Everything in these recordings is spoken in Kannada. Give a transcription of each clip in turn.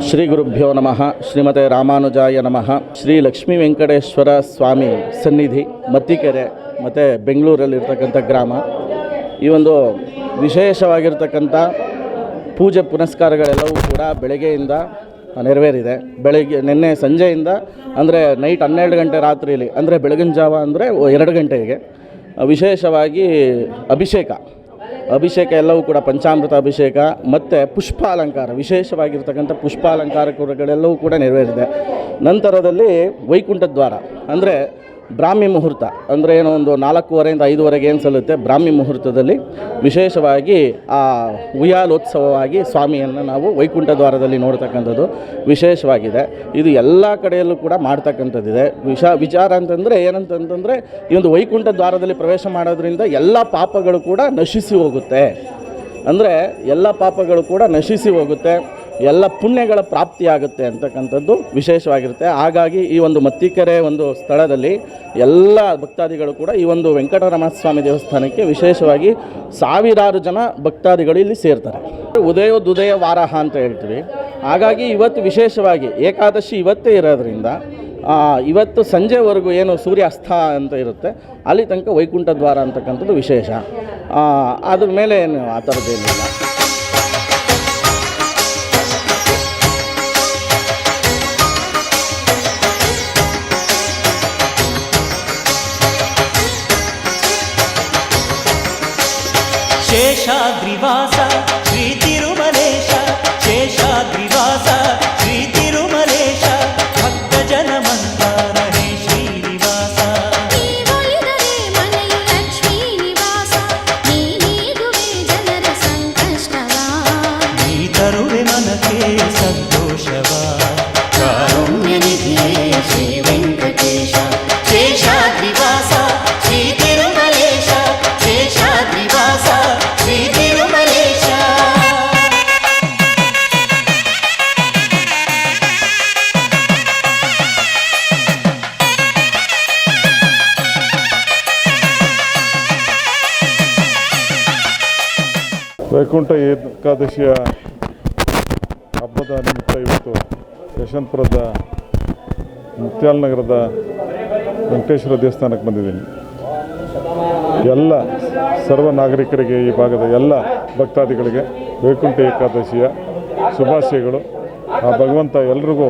ಶ್ರೀ ಗುರುಭ್ಯೋ ನಮಃ. ಶ್ರೀಮತೆ ರಾಮಾನುಜಾಯ ನಮಃ. ಶ್ರೀ ಲಕ್ಷ್ಮೀ ವೆಂಕಟೇಶ್ವರ ಸ್ವಾಮಿ ಸನ್ನಿಧಿ ಮತ್ತಿಕೆರೆ ಮತ್ತು ಬೆಂಗಳೂರಲ್ಲಿರ್ತಕ್ಕಂಥ ಗ್ರಾಮ. ಈ ಒಂದು ವಿಶೇಷವಾಗಿರ್ತಕ್ಕಂಥ ಪೂಜೆ ಪುನಸ್ಕಾರಗಳೆಲ್ಲವೂ ಕೂಡ ಬೆಳಗ್ಗೆಯಿಂದ ನೆರವೇರಿದೆ. ನಿನ್ನೆ ಸಂಜೆಯಿಂದ ಅಂದರೆ ನೈಟ್ 12 ಗಂಟೆ ರಾತ್ರಿಯಲ್ಲಿ ಅಂದರೆ ಬೆಳಗಿನ ಜಾವ ಅಂದರೆ 2 ಗಂಟೆಗೆ ವಿಶೇಷವಾಗಿ ಅಭಿಷೇಕ ಎಲ್ಲವೂ ಕೂಡ ಪಂಚಾಮೃತ ಅಭಿಷೇಕ ಮತ್ತು ಪುಷ್ಪಾಲಂಕಾರ, ವಿಶೇಷವಾಗಿರ್ತಕ್ಕಂಥ ಪುಷ್ಪಾಲಂಕಾರಗಳೆಲ್ಲವೂ ಕೂಡ ನೆರವೇರಿದೆ. ನಂತರದಲ್ಲಿ ವೈಕುಂಠ ದ್ವಾರ ಅಂದರೆ ಬ್ರಾಹ್ಮಿ ಮುಹೂರ್ತ ಅಂದರೆ ಏನೋ ಒಂದು 4:15 5:15 ಏನು ಸಲ್ಲುತ್ತೆ. ಬ್ರಾಹ್ಮಿ ಮುಹೂರ್ತದಲ್ಲಿ ವಿಶೇಷವಾಗಿ ಆ ಉಯ್ಯಾಲೋತ್ಸವವಾಗಿ ಸ್ವಾಮಿಯನ್ನು ನಾವು ವೈಕುಂಠ ದ್ವಾರದಲ್ಲಿ ನೋಡ್ತಕ್ಕಂಥದ್ದು ವಿಶೇಷವಾಗಿದೆ. ಇದು ಎಲ್ಲ ಕಡೆಯಲ್ಲೂ ಕೂಡ ಮಾಡ್ತಕ್ಕಂಥದ್ದಿದೆ. ವಿಚಾರ ಅಂತಂದರೆ ಏನಂತಂದರೆ ಈ ಒಂದು ವೈಕುಂಠ ದ್ವಾರದಲ್ಲಿ ಪ್ರವೇಶ ಮಾಡೋದ್ರಿಂದ ಎಲ್ಲ ಪಾಪಗಳು ಕೂಡ ನಶಿಸಿ ಹೋಗುತ್ತೆ. ಅಂದರೆ ಎಲ್ಲ ಪಾಪಗಳು ಕೂಡ ನಶಿಸಿ ಹೋಗುತ್ತೆ, ಎಲ್ಲ ಪುಣ್ಯಗಳ ಪ್ರಾಪ್ತಿಯಾಗುತ್ತೆ ಅಂತಕ್ಕಂಥದ್ದು ವಿಶೇಷವಾಗಿರುತ್ತೆ. ಹಾಗಾಗಿ ಈ ಒಂದು ಮತ್ತಿಕೆರೆ ಒಂದು ಸ್ಥಳದಲ್ಲಿ ಎಲ್ಲ ಭಕ್ತಾದಿಗಳು ಕೂಡ ಈ ಒಂದು ವೆಂಕಟರಮಣ ಸ್ವಾಮಿ ದೇವಸ್ಥಾನಕ್ಕೆ ವಿಶೇಷವಾಗಿ ಸಾವಿರಾರು ಜನ ಭಕ್ತಾದಿಗಳು ಇಲ್ಲಿ ಸೇರ್ತಾರೆ. ಉದಯೋದುದಯ ವಾರಹ ಅಂತ ಹೇಳ್ತೀವಿ. ಹಾಗಾಗಿ ಇವತ್ತು ವಿಶೇಷವಾಗಿ ಏಕಾದಶಿ ಇವತ್ತೇ ಇರೋದ್ರಿಂದ ಇವತ್ತು ಸಂಜೆವರೆಗೂ ಏನು ಸೂರ್ಯಾಸ್ತ ಅಂತ ಇರುತ್ತೆ ಅಲ್ಲಿ ತನಕ ವೈಕುಂಠ ದ್ವಾರ ಅಂತಕ್ಕಂಥದ್ದು ವಿಶೇಷ. ಅದ್ರ ಮೇಲೆ ಏನು ಆ ಥರದ್ದೇನಿಲ್ಲ. ಶೇಷಾದ್ರಿವಾಸ ಶ್ರೀ ತಿರುಮಲೇಶ, ಶೇಷಾದ್ರಿವಾಸ ಶ್ರೀ ತಿರುಮಲೇಶ, ಭಕ್ತ ಜನ ಮಂದಾರ ಹೇ ಶ್ರೀನಿವಾಸ. ನೀವೊಲಿದರೆ ಮನೆಯು ಲಕ್ಷ್ಮೀ ನಿವಾಸ, ನೀಡುವೆ ಜನರ ಸಂಕಷ್ಟವ, ನೀ ತರುವೆ ಮನಕ್ಕೆ ಸಂತೋಷವ. ಕಾರುಣ್ಯ ನಿಧಿಯೇ ಶ್ರೀ ವೆಂಕಟೇಶ, ಶೇಷಾದ್ರಿವಾಸ ಶ್ರೀ ತಿರುಮಲೇಶ, ಶೇಷಾದ್ರಿವಾಸ ಶ್ರೀ ತಿರುಮಲೇಶ. ವೈಕುಂಠ ಏಕಾದಶಿಯ ಹಬ್ಬದ ನಿಮಿತ್ತ ಇವತ್ತು ಯಶವಂತಪುರದ ಮುತ್ಯಾಲ ನಗರದ ವೆಂಕಟೇಶ್ವರ ದೇವಸ್ಥಾನಕ್ಕೆ ಬಂದಿದ್ದೀನಿ. ಎಲ್ಲ ಸರ್ವ ನಾಗರಿಕರಿಗೆ, ಈ ಭಾಗದ ಎಲ್ಲ ಭಕ್ತಾದಿಗಳಿಗೆ ವೈಕುಂಠ ಏಕಾದಶಿಯ ಶುಭಾಶಯಗಳು. ಆ ಭಗವಂತ ಎಲ್ರಿಗೂ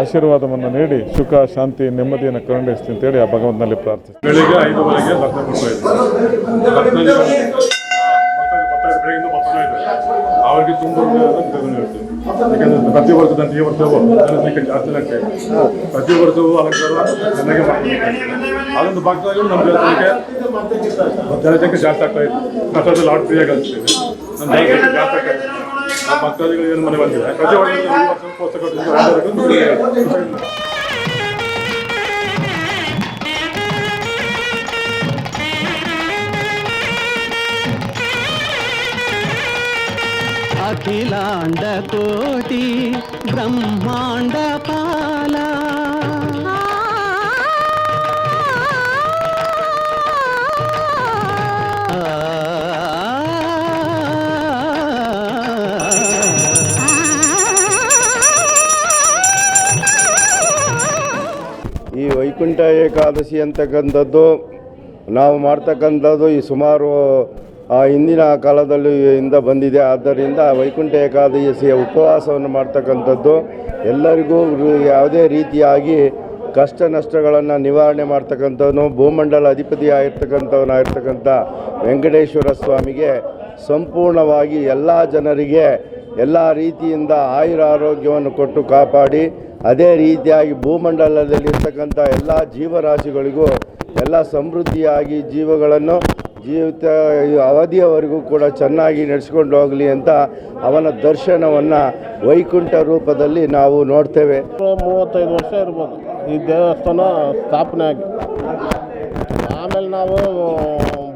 ಆಶೀರ್ವಾದವನ್ನು ನೀಡಿ ಸುಖ ಶಾಂತಿ ನೆಮ್ಮದಿಯನ್ನು ಕರುಣಿಸ್ತಿ ಅಂತೇಳಿ ಆ ಭಗವಂತನಲ್ಲಿ ಪ್ರಾರ್ಥಿಸ್ತೀನಿ. ಬೆಳಿಗ್ಗೆ 5:30ಗೆ ದರ್ಶನ ಬೆಳಗಿಂದ ಅವರಿಗೆ ತುಂಬ ಹೇಳ್ತೀವಿ. ಯಾಕೆಂದರೆ ಪ್ರತಿ ವರ್ಷದಂತೆ ಈ ವರ್ಷವೂ ಜನಸಂಖ್ಯೆ ಜಾಸ್ತಿ ಆಗ್ತಾ ಇದೆ. ಪ್ರತಿ ವರ್ಷವೂ ಅಲಂಕಾರ ಚೆನ್ನಾಗಿ ಮಾಡ್ತೀವಿ. ಅದೊಂದು ಭಕ್ತಾದಿಗಳು ನಮ್ಮ ದೇವಸ್ಥಾನಕ್ಕೆ ಜನಸಂಖ್ಯೆ ಜಾಸ್ತಿ ಆಗ್ತಾ ಇದೆ. ಕಷ್ಟದಲ್ಲಿ ಆಡ್ ಫ್ರೀಯಾಗಿ ಅನಿಸ್ತೀವಿ. ನಮ್ಮ ಜನಸಂಖ್ಯೆ ಜಾಸ್ತಿ ಆಗ್ತಾ ಇದೆ. ಆ ಭಕ್ತಾದಿಗಳು ಏನು ಮನೆ ಬಂದಿದೆ ಪ್ರತಿ ವರ್ಷ ಅಖಿಲಾಂಡ ಕೋಟಿ ಬ್ರಹ್ಮಾಂಡ ಪಾಲ, ಈ ವೈಕುಂಠ ಏಕಾದಶಿ ಅಂತಕ್ಕಂಥದ್ದು ನಾವು ಮಾಡ್ತಕ್ಕಂಥದ್ದು ಈ ಸುಮಾರು ಹಿಂದಿನ ಕಾಲದಲ್ಲಿ ಇಂದ ಬಂದಿದೆ. ಆದ್ದರಿಂದ ವೈಕುಂಠ ಏಕಾದಶಿಯ ಉಪವಾಸವನ್ನು ಮಾಡ್ತಕ್ಕಂಥದ್ದು ಎಲ್ಲರಿಗೂ ಯಾವುದೇ ರೀತಿಯಾಗಿ ಕಷ್ಟ ನಷ್ಟಗಳನ್ನು ನಿವಾರಣೆ ಮಾಡ್ತಕ್ಕಂಥವನು ಭೂಮಂಡಲ ಅಧಿಪತಿಯಾಗಿರ್ತಕ್ಕಂಥ ವೆಂಕಟೇಶ್ವರ ಸ್ವಾಮಿಗೆ ಸಂಪೂರ್ಣವಾಗಿ ಎಲ್ಲ ಜನರಿಗೆ ಎಲ್ಲ ರೀತಿಯಿಂದ ಆಯುರಾರೋಗ್ಯವನ್ನು ಕೊಟ್ಟು ಕಾಪಾಡಿ, ಅದೇ ರೀತಿಯಾಗಿ ಭೂಮಂಡಲದಲ್ಲಿರ್ತಕ್ಕಂಥ ಎಲ್ಲ ಜೀವರಾಶಿಗಳಿಗೂ ಎಲ್ಲ ಸಮೃದ್ಧಿಯಾಗಿ ಜೀವಗಳನ್ನು ಜೀವಿತ ಅವಧಿಯವರೆಗೂ ಕೂಡ ಚೆನ್ನಾಗಿ ನಡೆಸ್ಕೊಂಡು ಹೋಗಲಿ ಅಂತ ಅವನ ದರ್ಶನವನ್ನು ವೈಕುಂಠ ರೂಪದಲ್ಲಿ ನಾವು ನೋಡ್ತೇವೆ. 35 ವರ್ಷ ಇರ್ಬೋದು ಈ ದೇವಸ್ಥಾನ ಸ್ಥಾಪನೆ ಆಗಿ. ಆಮೇಲೆ ನಾವು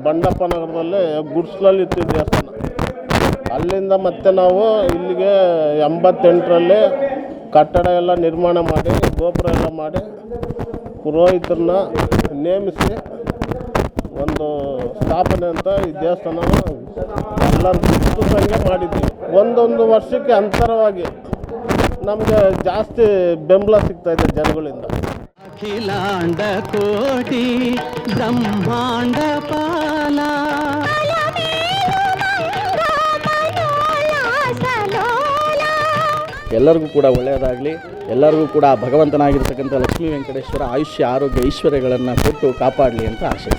ಬಂಡಪ್ಪ ನಗರದಲ್ಲಿ ಗುಡ್ಸ್ಲಲ್ಲಿ ಇತ್ತು ದೇವಸ್ಥಾನ. ಅಲ್ಲಿಂದ ಮತ್ತೆ ನಾವು ಇಲ್ಲಿಗೆ 88ರಲ್ಲಿ ಕಟ್ಟಡ ಎಲ್ಲ ನಿರ್ಮಾಣ ಮಾಡಿ ಗೋಪುರ ಎಲ್ಲ ಮಾಡಿ ಪುರೋಹಿತರನ್ನ ನೇಮಿಸಿ ಒಂದು ಸ್ಥಾಪನೆ ಅಂತ ಈ ದೇವಸ್ಥಾನ ಎಲ್ಲರೂ ಗುರುತಿಸಂಗೆ ಮಾಡಿದ್ದೀವಿ. ಒಂದೊಂದು ವರ್ಷಕ್ಕೆ ಅಂತರವಾಗಿ ನಮಗೆ ಜಾಸ್ತಿ ಬೆಂಬಲ ಸಿಗ್ತಾಯಿದೆ ಜನಗಳಿಂದ. ಅಖಿಲಾಂಡ ಕೋಟಿ ಬ್ರಹ್ಮಾಂಡ ಪಾಲ ಎಲ್ಲರಿಗೂ ಕೂಡ ಒಳ್ಳೆಯದಾಗಲಿ. ಎಲ್ಲರಿಗೂ ಕೂಡ ಭಗವಂತನಾಗಿರ್ತಕ್ಕಂಥ ಲಕ್ಷ್ಮೀ ವೆಂಕಟೇಶ್ವರ ಆಯುಷ್ಯ ಆರೋಗ್ಯ ಐಶ್ವರ್ಯಗಳನ್ನು ಕೊಟ್ಟು ಕಾಪಾಡಲಿ ಅಂತ ಆಶೆ.